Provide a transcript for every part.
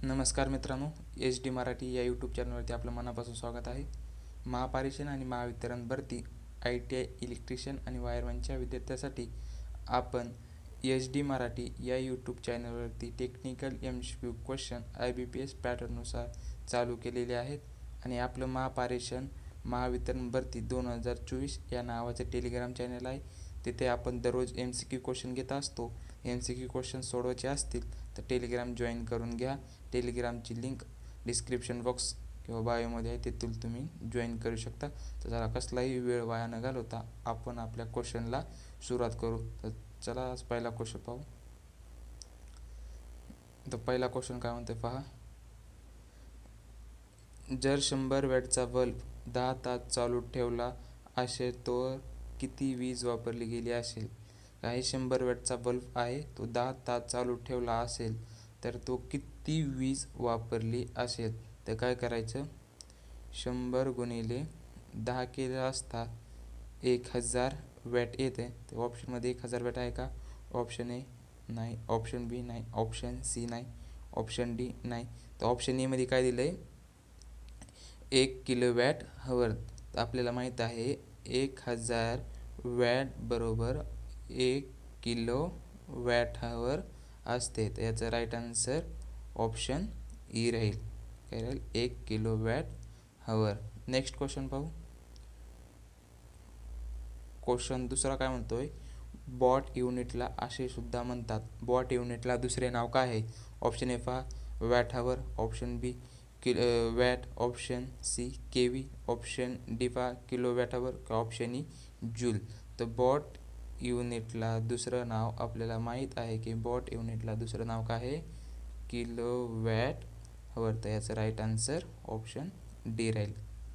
नमस्कार मित्रांनो, H D Marathi या यूट्यूब चॅनलवरती आपलं मनापासून स्वागत आहे. महापारेषण आणि महावितरण भरती ITI इलेक्ट्रिशियन आणि वायरमॅनच्या विद्यार्थ्यासाठी आपण एच डी मराठी या यूट्यूब चॅनलवरती टेक्निकल MCQ क्वेश्चन IBPS पॅटर्ननुसार चालू केलेले आहेत. आणि आपलं महापारेषण महावितरण भरती 2024 या नावाचं टेलिग्राम चॅनल आहे. तिथे आपण दररोज MCQ क्वेश्चन घेत असतो. MCQ क्वेश्चन सोडवायचे असतील तर टेलिग्राम जॉईन करून घ्या. टेलिग्रामची लिंक डिस्क्रिप्शन बॉक्स किंवा बायोमध्ये आहे, तिथून तुम्ही जॉईन करू शकता. तर जरा कसलाही वेळ वाया न घालवता आपण आपल्या क्वेश्चनला सुरुवात करू. तर चला आज पहिला क्वेश्चन पाहू. तर पहिला क्वेश्चन काय म्हणतोय पहा. जर 100 वॅटचा बल्ब 10 तास चालू ठेवला असेल तर किती वीज वापरली गेली असेल. काही 100 वॅटचा बल्ब आहे, तो 10 तास चालू ठेवला असेल तर तो किती वीज वापरली असेल. तर काय करायचं, 100 गुणिले 10 केलं असता 1000 वॅट येते. तर ऑप्शनमध्ये 1000 वॅट आहे का? ऑप्शन ए नाही, ऑप्शन बी नाही, ऑप्शन सी नाही, ऑप्शन डी नाही. तर ऑप्शन ए मध्ये काय दिलं आहे, 1 किलोवॅट हवर. तर आपल्याला माहीत आहे 1000 वॅट बरोबर 1 किलो वॅट हवर असते. तर याचं राईट आन्सर ऑप्शन ई राहील. काय राहील? 1 kilo watt hour. Next question पाहू. क्वेश्चन दुसरा काय म्हणतोय, वॉट युनिटला असे सुद्धा म्हणतात. वॉट युनिटला दुसरे नाव काय आहे? ऑप्शन ए पहा watt hour, option B watt, option C KV, option D पहा kilowatt hour, option E joule. तर वॉट युनिटला दुसरं नाव आपल्याला माहीत आहे की वॉट युनिटला दुसरं नाव काय आहे? Kilowatt hour. तर याचं राईट आन्सर ऑप्शन डी राहील,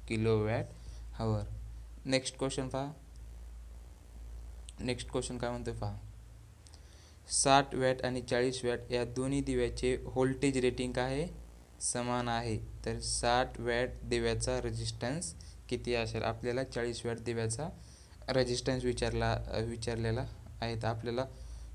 kilowatt hour. Next question पहा. नेक्स्ट क्वेश्चन काय म्हणतोय पहा. 60 वॅट आणि 40 वॅट या दोन्ही दिव्याचे व्होल्टेज रेटिंग काय आहे? समान आहे. तर 60 वॅट दिव्याचा रेजिस्टन्स किती असेल? आपल्याला 40 वॅट दिव्याचा रेजिस्टन्स विचारलेला आहे. तर आपल्याला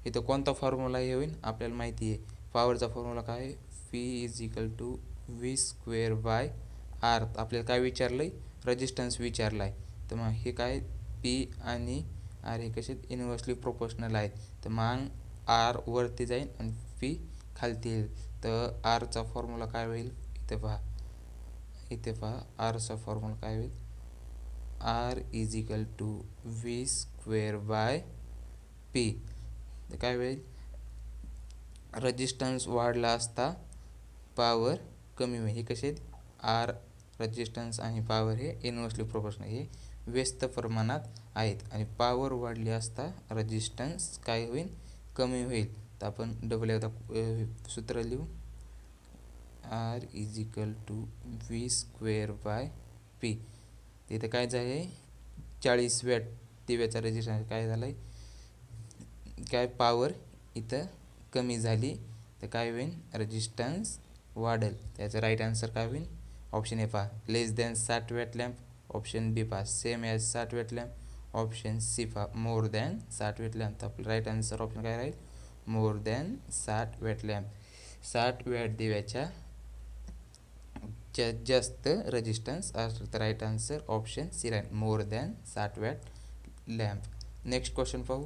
इथं कोणता फॉर्म्युला हे होईल आपल्याला माहिती आहे. पॉवरचा फॉर्म्युला काय आहे? P=V²/R. आपल्याला काय विचारलं आहे? रेजिस्टन्स विचारला आहे. तर मग हे काय, P आणि R हे कसे इन्व्हर्सली प्रोपोर्शनल आहेत. तर मग R वरती जाईल आणि P खालती येईल. तर Rचा फॉर्म्युला काय होईल? इथे पहा Rचा फॉर्म्युला काय होईल? R=V²/P. तर काय होईल, रेजिस्टन्स वाढला असता पॉवर कमी होईल. हे कसे R रेजिस्टन्स आणि पॉवर हे इन्व्हर्सली प्रोपोर्शनल, हे व्यस्त प्रमाणात आहेत. आणि पॉवर वाढली असता रेजिस्टन्स काय होईल? कमी होईल. तर आपण डबल एकदा सूत्र लिहू, R=V²/P. तिथे काय झाले, 40 वॅट दिव्याचा रेजिस्टन्स काय झालं आहे, काय पॉवर इथं कमी झाली. तर काय होईल, रेजिस्टन्स वाढेल. त्याचं राईट आन्सर काय होईल? ऑप्शन ए पहा << 60 वॅट लॅम्प, ऑप्शन बी पहा same as 60 watt lamp, option C पहा << 60 वॅट लॅम्प. तर आपलं राईट आन्सर ऑप्शन काय राहील? << 60 वॅट लॅम्प. 60 वॅट दिव्याच्या जास्त रेजिस्टन्स असतो. तर राईट आन्सर ऑप्शन सी राहील, << 60 वॅट लॅम्प. नेक्स्ट क्वेश्चन पाहू.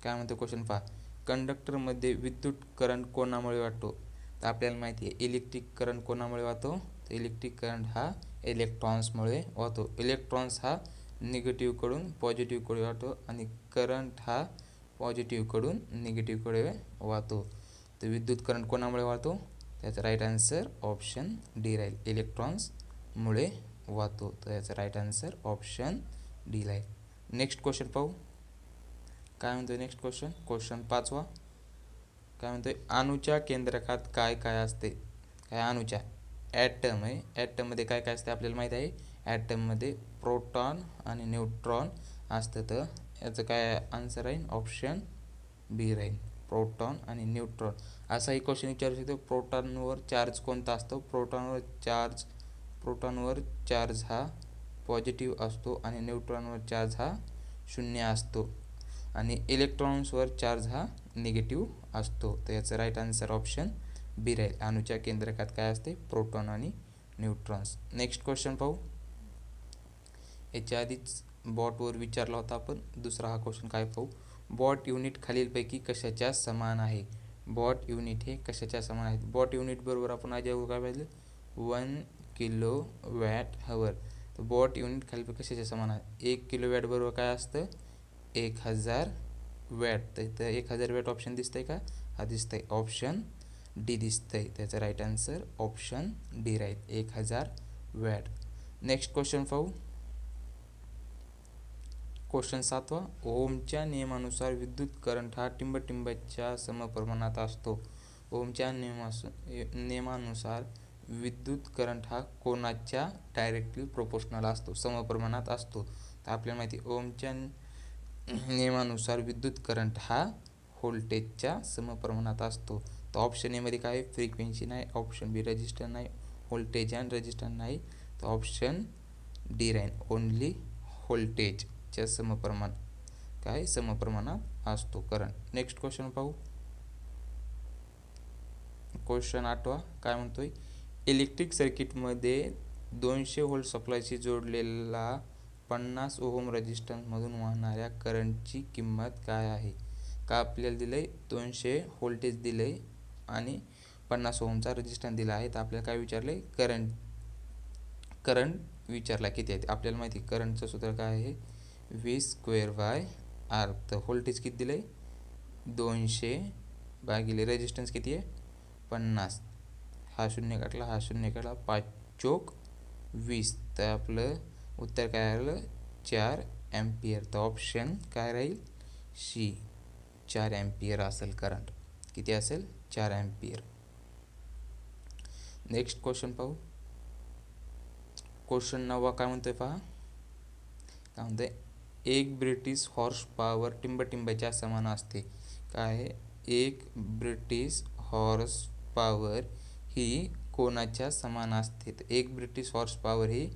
काय म्हणतो क्वेश्चन पहा. कंडक्टरमध्ये विद्युत करंट कोणामुळे वाहतो? तर आपल्याला माहिती आहे इलेक्ट्रिक करंट कोणामुळे वाहतो? तर इलेक्ट्रिक करंट हा इलेक्ट्रॉन्समुळे वाहतो. इलेक्ट्रॉन्स हा निगेटिव्हकडून पॉझिटिव्हकडे वाहतो आणि करंट हा पॉझिटिव्हकडून निगेटिव्हकडे वाहतो. तर विद्युत करंट कोणामुळे वाहतो? त्याचा राईट आन्सर ऑप्शन डी राहील, इलेक्ट्रॉन्समुळे वाहतो. तर याचा राईट आन्सर ऑप्शन डी राहील. नेक्स्ट क्वेश्चन पाहू. काय म्हणतोय नेक्स्ट क्वेश्चन, क्वेश्चन 5वा. काय म्हणतोय, अणूच्या केंद्रकात काय काय असते? काय अणूच्या ॲटम आहे. ॲटममध्ये काय काय असते आपल्याला माहीत आहे. ॲटममध्ये प्रोटॉन आणि न्यूट्रॉन असतं. तर याचं काय आन्सर राहील? ऑप्शन बी राहील, प्रोटॉन आणि न्यूट्रॉन. असाही क्वेश्चन विचारू शकतो, प्रोटॉनवर चार्ज कोणता असतो? प्रोटॉनवर चार्ज हा पॉझिटिव्ह असतो आणि न्यूट्रॉनवर चार्ज हा 0 असतो आणि इलेक्ट्रॉन्सवर चार्ज हा निगेटिव्ह असतो. तर याचं राईट आन्सर ऑप्शन बी राहील. अणूच्या केंद्रकात काय असते? प्रोटॉन आणि न्यूट्रॉन्स. नेक्स्ट क्वेश्चन पाहू. याच्या आधीच बॉटवर विचारला होता आपण. दुसरा हा क्वेश्चन काय पाहू. बॉट युनिट खालीलपैकी कशाच्या समान आहे? बॉट युनिट हे कशाच्या समान आहेत? बॉट युनिट बरोबर आपण आधी काय पाहिजे? 1 kWh. तर बॉट युनिट खालीलपैकी कशाच्या समान आहे? 1 kW बरोबर काय असतं? 1000 वॅट. तर इथं 1000 वॅट ऑप्शन दिसतंय का? हा दिसतंय. ऑप्शन डी दिसतंय. त्याचा राईट आन्सर ऑप्शन डी राहील, 1000 वॅट. नेक्स्ट क्वेश्चन पाहू. क्वेश्चन 7वा. ओमच्या नियमानुसार विद्युत करंट हा टिंबटिंबाच्या समप्रमाणात असतो. ओमच्या नियमानुसार विद्युत करंट हा कोणाच्या डायरेक्टली प्रोपोर्शनल असतो? समप्रमाणात असतो. तर आपल्याला माहिती ओमच्या नियमानुसार विद्युत करंट हा व्होल्टेजच्या समप्रमाणात असतो. तर ऑप्शन ए मध्ये काय? फ्रिक्वेन्सी नाही. ऑप्शन बी रेजिस्टर नाही. व्होल्टेज अँड रेजिस्टर नाही. तर ऑप्शन डी राहील, ओनली व्होल्टेजच्या समप्रमाणात असतो करंट. नेक्स्ट क्वेश्चन पाहू. क्वेश्चन 8वा काय म्हणतोय? इलेक्ट्रिक सर्किटमध्ये 200 व्होल्ट सप्लायशी जोडलेला 50 ओहम रेजिस्टन्समधून वाहणाऱ्या करंटची किंमत काय आहे? का आपल्याला दिलंय 200 व्होल्टेज दिलंय आणि 50 ओहमचा रेजिस्टन्स दिला आहे. तर आपल्याला काय विचारलंय? करंट विचारला किती आहे. आपल्याला माहिती करंटचं सूत्र काय आहे? V²/R. तर व्होल्टेज किती दिलंय? 200 भागिले रेजिस्टन्स किती आहे? 50. हा शून्य काढला, हा शून्य काढला, 5 चोक 20. तर आपलं उत्तर काय आलं? 4 अँपियर. तर ऑप्शन काय राहील? सी, 4 अँपियर असेल करंट. किती असेल? 4 अँपियर. नेक्स्ट क्वेश्चन पाहू. क्वेश्चन 9वा काय म्हणतोय पहा. काय म्हणतोय? एक ब्रिटिश हॉर्स पॉवर टिंबटिंबाच्या समान असते. काय आहे? एक ब्रिटिश हॉर्स पॉवर ही कोणाच्या समान असते? तर एक ब्रिटिश हॉर्स पॉवर ही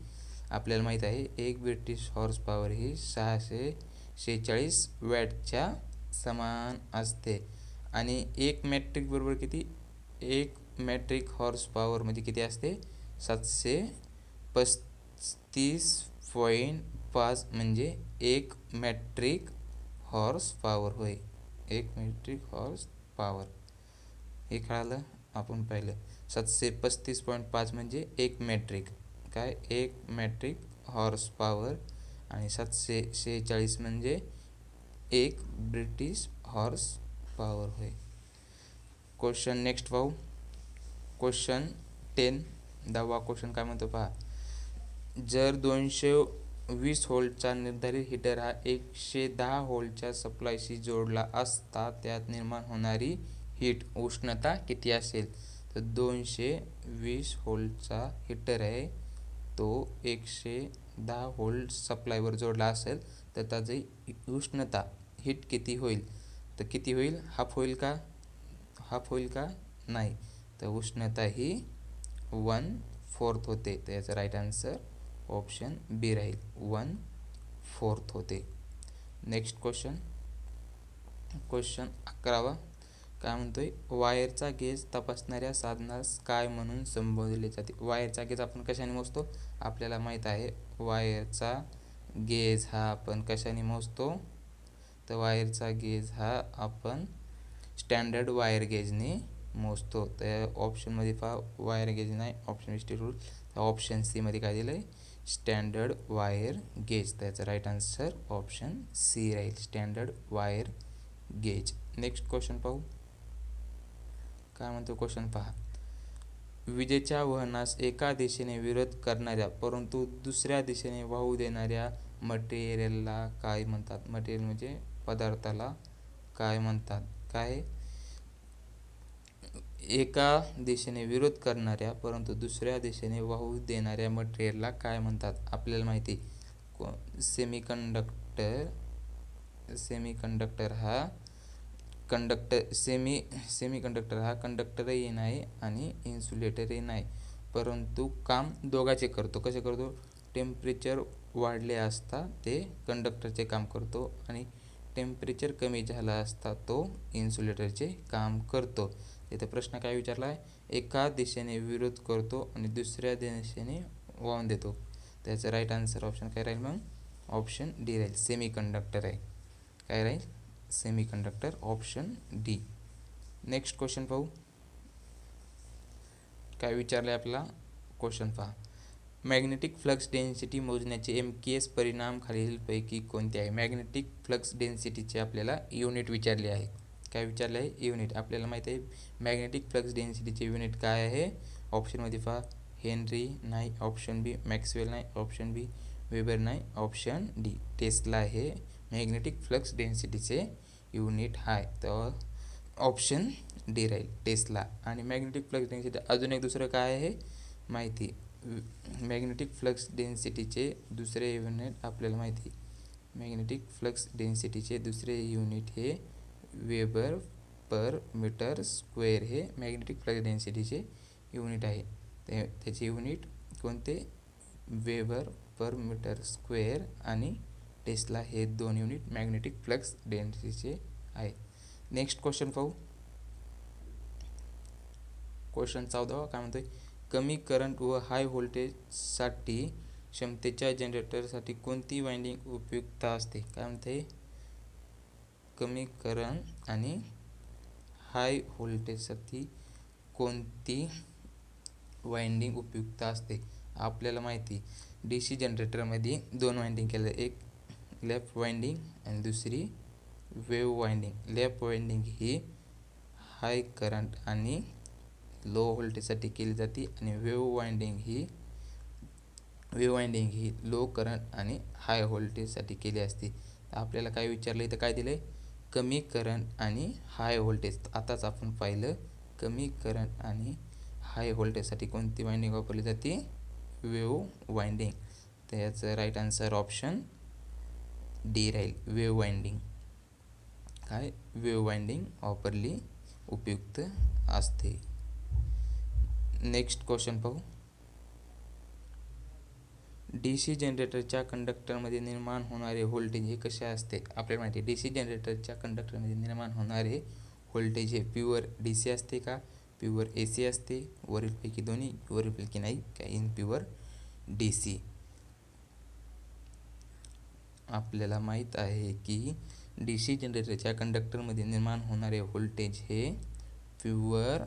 आपल्याला माहीत आहे, एक ब्रिटिश हॉर्स पॉवर ही 646 वॅटच्या समान असते. आणि एक मॅट्रिक बरोबर किती? एक मॅट्रिक हॉर्स पॉवर म्हणजे किती असते? 735.5 म्हणजे एक मॅट्रिक हॉर्स पॉवर होय. एक मॅट्रिक हॉर्स पॉवर हे कळालं आपण पाहिलं. 735.5 म्हणजे एक मॅट्रिक काय? एक मॅट्रिक हॉर्स पॉवर. आणि 746 म्हणजे एक ब्रिटिश हॉर्स पॉवर होय. क्वेश्चन नेक्स्ट पाहू. क्वेश्चन 10, 10वा क्वेश्चन काय म्हणतो पहा. जर 220 व्होल्टचा निर्धारित हीटर हा 110 व्होल्टच्या सप्लायशी जोडला असता त्यात निर्माण होणारी हीट उष्णता किती असेल? तर 220 व्होल्टचा हीटर आहे, तो 110 व्होल्ट सप्लायवर जोडला असेल तर त्याची उष्णता हीट किती होईल? तर किती होईल? हाफ होईल का? हाफ होईल का? नाही. तर उष्णता ही 1/4 होते. तर याचा राईट आन्सर ऑप्शन बी राहील, 1/4 होते. Next question. क्वेश्चन 11वा काय म्हणतोय? वायरचा गेज तपासणाऱ्या साधनास काय म्हणून संबोधले जाते? वायरचा गेज आपण कशाने मोजतो? आपल्याला माहीत आहे वायरचा गेज हा आपण कशाने मोजतो? तर वायरचा गेज हा आपण स्टँडर्ड वायर गेजने मोजतो. तर ऑप्शनमध्ये पहा वायर गेज नाही, ऑप्शन मिस्टेक रूल. तर ऑप्शन सी मध्ये काय दिलं आहे? Standard wire gauge. त्याचा राईट आन्सर ऑप्शन सी राहील, standard wire gauge. Next question पाहू. काय म्हणतो क्वेश्चन पहा. विजेच्या वहनास एका दिशेने विरोध करणाऱ्या परंतु दुसऱ्या दिशेने वाहू देणाऱ्या मटेरियलला काय म्हणतात? मटेरियल म्हणजे पदार्थाला काय म्हणतात? काय? एका दिशेने विरोध करणाऱ्या परंतु दुसऱ्या दिशेने वाहू देणाऱ्या मटेरियलला काय म्हणतात? आपल्याला माहिती सेमीकंडक्टर हा कंडक्टरही नाही आणि इन्सुलेटरही नाही, परंतु काम दोघांचे करतो. कसे करतो? टेम्परेचर वाढले असता ते कंडक्टरचे काम करतो आणि टेम्परेचर कमी झाला असता तो इन्सुलेटरचे काम करतो. इथे प्रश्न काय विचारला आहे, एका दिशेने विरोध करतो आणि दुसऱ्या दिशेने वाहून देतो. त्याचं राईट आन्सर ऑप्शन काय राहील मग, ऑप्शन डी राहील, सेमी कंडक्टर आहे. काय राहील, semi conductor, option D. Next question पाहू, काय विचारलं आहे आपला क्वेश्चन पहा. मॅग्नेटिक फ्लक्स डेन्सिटी मोजण्याचे MKS परिणाम खालीलपैकी कोणते आहे. मॅग्नेटिक फ्लक्स डेन्सिटीचे आपल्याला युनिट विचारले आहे. काय विचारले आहे, युनिट. आपल्याला माहिती आहे मॅग्नेटिक फ्लक्स डेन्सिटीचे युनिट काय आहे. ऑप्शनमध्ये पहा, हेनरी नाही, ऑप्शन बी मॅक्सवेल नाही, ऑप्शन बी वेबर नाही, ऑप्शन डी टेस्ला हे मॅग्नेटिक फ्लक्स डेन्सिटीचे युनिट आहे. तर ऑप्शन डी राहील, टेस्ला. आणि मॅग्नेटिक फ्लक्स डेन्सिटी अजून एक दुसरं काय आहे माहिती, मॅग्नेटिक फ्लक्स डेन्सिटीचे दुसरे युनिट आपल्याला माहिती, मॅग्नेटिक फ्लक्स डेन्सिटीचे दुसरे युनिट हे वेबर पर मीटर स्क्वेअर हे मॅग्नेटिक फ्लक्स डेन्सिटीचे युनिट आहे. त्याचे युनिट कोणते, वेबर पर मीटर स्क्वेअर आणि टेस्ला हे दोन युनिट मॅग्नेटिक फ्लक्स डेन्सिटीचे आहे. नेक्स्ट क्वेश्चन पाहू, क्वेश्चन 14 काय म्हणतोय, कमी करंट व हाय व्होल्टेजसाठी क्षमतेच्या जनरेटरसाठी कोणती वाइंडिंग उपयुक्त असते. काय म्हणते, कमी करंट आणि हाय व्होल्टेजसाठी कोणती वाइंडिंग उपयुक्त असते. आपल्याला माहिती DC जनरेटरमध्ये दोन वाइंडिंग केलं, एक लेफ्ट वाइंडिंग आणि दुसरी वेव्ह वाइंडिंग. लेफ्ट वाइंडिंग ही हाय करंट आणि लो व्होल्टेजसाठी केली जाते आणि वेव्ह वाइंडिंग ही लो करंट आणि हाय व्होल्टेजसाठी केली असते. आपल्याला काय विचारलं इथं, काय दिलं आहे, कमी करंट आणि हाय व्होल्टेज. आताच आपण पाहिलं कमी करंट आणि हाय व्होल्टेजसाठी कोणती वाइंडिंग वापरली जाते, वेव्ह वाइंडिंग. तर याचं राईट आन्सर ऑप्शन डी राहील, वेव्ह वाइंडिंग. काय, वेव्ह वाइंडिंग वापरली उपयुक्त असते. नेक्स्ट क्वेश्चन पाहू, DC जनरेटरच्या कंडक्टरमध्ये निर्माण होणारे व्होल्टेज हे कसे असते. आपल्याला माहिती आहे DC जनरेटरच्या कंडक्टरमध्ये निर्माण होणारे व्होल्टेज हे प्युअर DC असते का, प्युअर AC असते, वरीलपैकी दोन्ही, वरीलपैकी नाही, काय इन प्युअर DC. आपल्याला माहीत आहे की DC जनरेटरच्या कंडक्टरमध्ये निर्माण होणारे व्होल्टेज हे प्युअर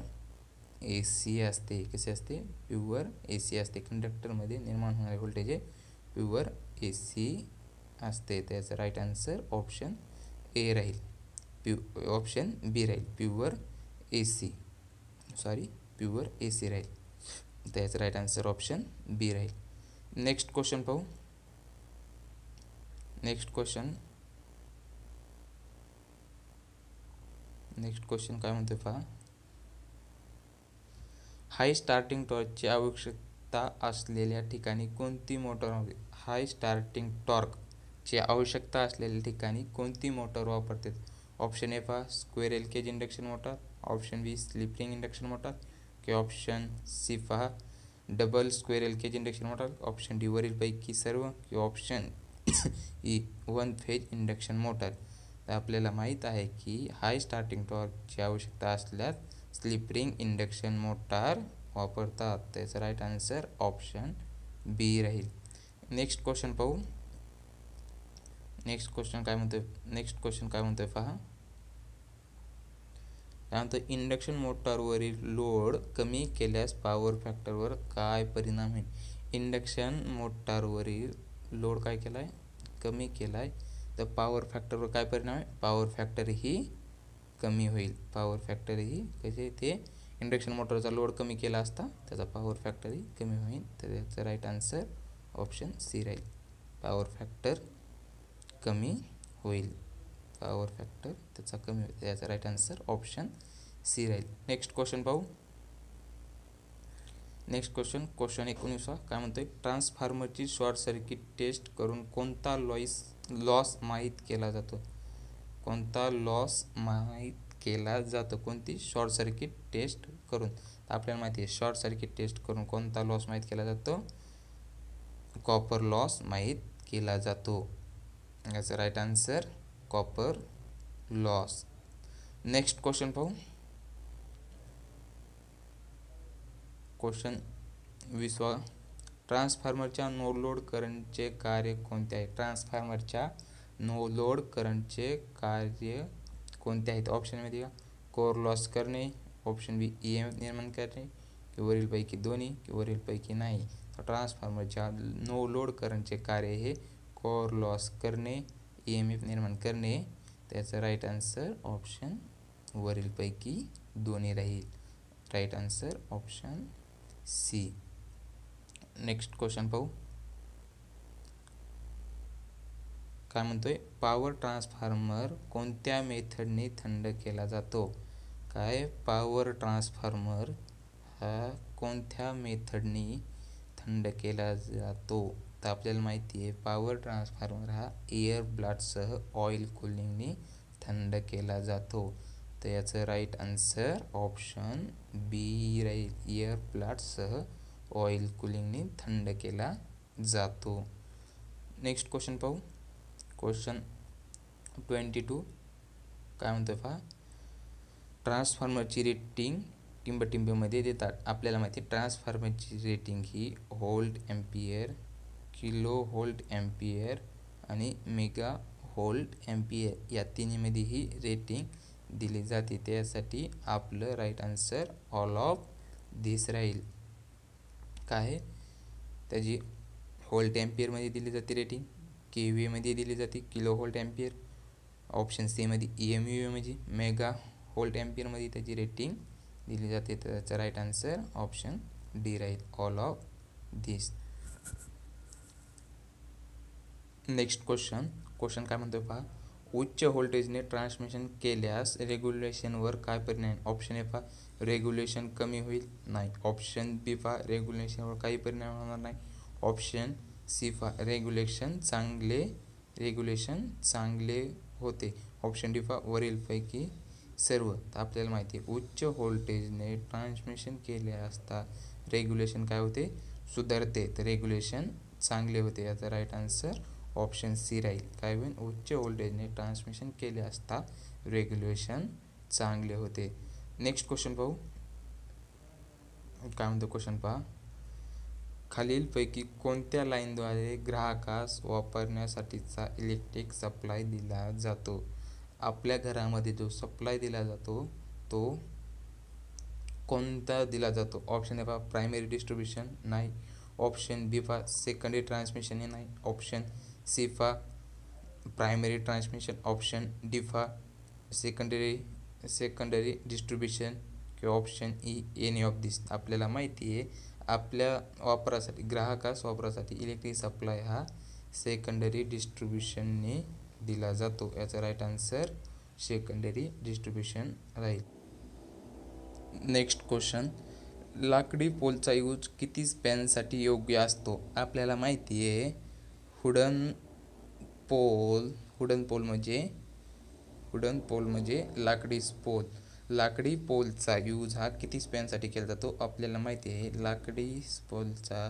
AC असते. कसे असते, प्युअर AC असते. कंडक्टरमध्ये निर्माण होणारे व्होल्टेज हे प्युअर AC असते. त्याचं राईट आन्सर ऑप्शन ए राहील, ऑप्शन बी राहील, प्युअर AC राहील. त्याचं राईट आन्सर ऑप्शन बी राहील. नेक्स्ट क्वेश्चन पाहू, नेक्स्ट क्वेश्चन काय म्हणतोय पहा, हाय स्टार्टिंग टॉर्कची आवश्यकता असलेल्या ठिकाणी कोणती मोटर वापरते. हाय स्टार्टिंग टॉर्कची आवश्यकता असलेल्या ठिकाणी कोणती मोटर वापरते. ऑप्शन ए पहा, squirrel cage induction motor, option B slip ring induction motor, किंवा ऑप्शन सी पहा double squirrel cage induction motor, option D वरीलपैकी सर्व, किंवा option E one phase induction motor. तर आपल्याला माहीत आहे की हाय स्टार्टिंग टॉर्कची आवश्यकता असल्यास स्लिप रिंग इंडक्शन मोटार वापरतात. त्याचं राईट आन्सर ऑप्शन बी राहील. नेक्स्ट क्वेश्चन पाहू, नेक्स्ट क्वेश्चन काय म्हणतोय पहा, काय म्हणतो, इंडक्शन मोटारवरील लोड कमी केल्यास पॉवर फॅक्टरवर काय परिणाम होईल. इंडक्शन मोटारवरील लोड काय केला आहे, कमी केला आहे, तर पॉवर फॅक्टरवर काय परिणाम आहे, पॉवर फॅक्टर ही कमी होईल. पॉवर फॅक्टर ही कसे, ते इंडक्शन मोटरचा लोड कमी केला असता त्याचा पॉवर फॅक्टर ही कमी होईल. तर त्याचं राईट आन्सर ऑप्शन सी राहील, पॉवर फॅक्टर कमी होईल. पॉवर फॅक्टर त्याचा कमी होईल, त्याचा राईट आन्सर ऑप्शन सी राहील. नेक्स्ट क्वेश्चन पाहू, नेक्स्ट क्वेश्चन 19 काय म्हणतोय, ट्रान्सफॉर्मरची शॉर्ट सर्किट टेस्ट करून कोणता लॉस माहीत केला जातो. कोणता लॉस माहीत केला जातो, कोणती शॉर्ट सर्किट टेस्ट करून. आपल्याला माहिती आहे शॉर्ट सर्किट टेस्ट करून कोणता लॉस माहीत केला जातो, कॉपर लॉस माहीत केला जातो. याचं right answer copper loss. Next question पाहू. क्वेश्चन 20. ट्रान्सफॉर्मरच्या नो लोड करंटचे कार्य कोणते आहे? ट्रान्सफॉर्मरच्या नो लोड करंटचे कार्य कोणते आहेत? ऑप्शनमध्ये का कोर लॉस करणे, ऑप्शन बी EMF निर्माण करणे, की वरीलपैकी दोन्ही, की वरीलपैकी नाही. ट्रान्सफॉर्मरच्या नो लोड करंटचे कार्य हे कोर लॉस करणे, EMF निर्माण करणे. त्याचं राईट आन्सर ऑप्शन वरीलपैकी दोन्ही राहील. Right answer option C. Next question पाहू. काय म्हणतोय? पॉवर ट्रान्सफॉर्मर कोणत्या मेथडने थंड केला जातो? काय पॉवर ट्रान्सफॉर्मर हा कोणत्या मेथडने थंड केला जातो? तर आपल्याला माहिती आहे पॉवर ट्रान्सफॉर्मर हा एअर ब्लास्टसह ऑइल कूलिंगने थंड केला जातो. तर याचं राईट आन्सर ऑप्शन बी राहील. एअर ब्लास्टसह ऑइल कूलिंगने थंड केला जातो. नेक्स्ट क्वेश्चन पाहू. क्वेश्चन 22. काय म्हणतोय पहा. ट्रान्सफॉर्मरची रेटिंग टिंबटिंबमध्ये देतात. आपल्याला माहिती आहे ट्रान्सफॉर्मरची रेटिंग ही volt ampere, kilo volt ampere आणि मेगा व्होल्ट एम्पियर या तिन्हीमध्ये ही रेटिंग दिली जाते. त्यासाठी आपलं right answer all of this राहील. काय त्याची व्होल्ट एम्पियरमध्ये दिली जाते रेटिंग, KVA मध्ये दिली जाते kilo volt ampere, option C मध्ये EMV म्हणजे मेगा व्होल्ट एम्पियरमध्ये त्याची रेटिंग दिली जाते. तर त्याचा राईट आन्सर ऑप्शन डी राहील. All of this. Next question काय म्हणतोय पहा. उच्च व्होल्टेजने ट्रान्समिशन केल्यास रेग्युलेशनवर काय परिणाम? ऑप्शन ए पहा रेग्युलेशन कमी होईल, नाही. ऑप्शन बी पहा रेग्युलेशनवर काही परिणाम होणार नाही. ऑप्शन सी पहा रेग्युलेशन चांगले होते. ऑप्शन डी पहा वरीलपैकी सर्व. तर आपल्याला माहिती आहे उच्च व्होल्टेजने ट्रान्समिशन केले असता रेग्युलेशन काय होते? सुधारते. तर रेग्युलेशन चांगले होते. याचा राईट आन्सर ऑप्शन सी राहील. काय होईल? उच्च व्होल्टेजने ट्रान्समिशन केले असता रेग्युलेशन चांगले होते. नेक्स्ट क्वेश्चन पाहू. काय म्हणतो क्वेश्चन पहा. खालीलपैकी कोणत्या लाईनद्वारे ग्राहकास वापरण्यासाठीचा इलेक्ट्रिक सप्लाय दिला जातो? आपल्या घरामध्ये जो सप्लाय दिला जातो तो कोणता दिला जातो? ऑप्शन ए पहा प्रायमरी डिस्ट्रीब्युशन, नाही. ऑप्शन बी पहा सेकंडरी ट्रान्समिशन हे नाही. ऑप्शन सी पहा प्रायमरी ट्रान्समिशन, ऑप्शन डी पहा सेकंडरी डिस्ट्रीब्युशन, किंवा ऑप्शन ई एनी ऑफ दिस. आपल्याला माहिती आहे आपल्या वापरासाठी ग्राहकास वापरासाठी इलेक्ट्रिक सप्लाय हा सेकंडरी डिस्ट्रीब्युशनने दिला जातो. याचा राईट आन्सर सेकंडरी डिस्ट्रीब्युशन राहील. Next question. लाकडी पोलचा यूज किती स्पॅनसाठी योग्य असतो? आपल्याला माहिती आहे वुडन पोल म्हणजे लाकडी पोलचा यूज हा किती स्पॅनसाठी केला जातो? आपल्याला माहिती आहे लाकडी पोलचा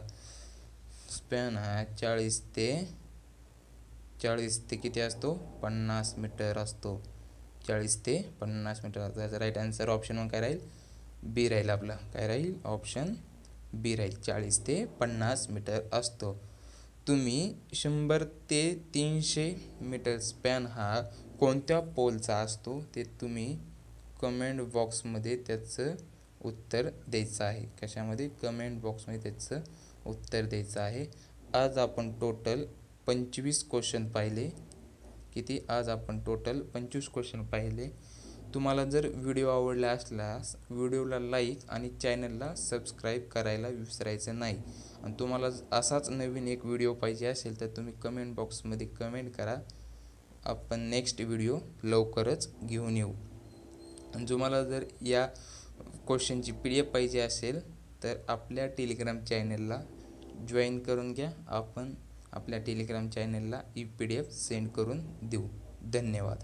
स्पॅन हा 40 ते किती असतो? 50 मीटर असतो. 40 ते 50 मीटर. त्याचा राईट आन्सर ऑप्शन 1 काय राहील? बी राहील. आपला काय राहील? ऑप्शन बी राहील. 40 ते 50 मीटर असतो. तुम्ही 100 ते 300 मीटर स्पॅन हा कोणत्या पोलचा असतो ते तुम्ही कमेंट बॉक्समध्ये त्याचं उत्तर द्यायचं आहे. कशामध्ये? कमेंट बॉक्समध्ये त्याचं उत्तर द्यायचं आहे. आज आपण टोटल 25 क्वेश्चन पाहिले. किती? आज आपण टोटल 25 क्वेश्चन पाहिले. तुम्हाला जर व्हिडिओ आवडला असल्यास व्हिडिओला लाईक आणि चॅनलला सबस्क्राईब करायला विसरायचं नाही. आणि तुम्हाला असाच नवीन एक व्हिडिओ पाहिजे असेल तर तुम्ही कमेंट बॉक्समध्ये कमेंट करा. आपण नेक्स्ट व्हिडिओ लवकरच घेऊन येऊ. आणि तुम्हाला जर या क्वेश्चनची PDF पाहिजे असेल तर आपल्या टेलिग्राम चॅनलला जॉईन करून घ्या. आपण आपल्या टेलिग्राम चॅनलला ही PDF सेंड करून देऊ. धन्यवाद.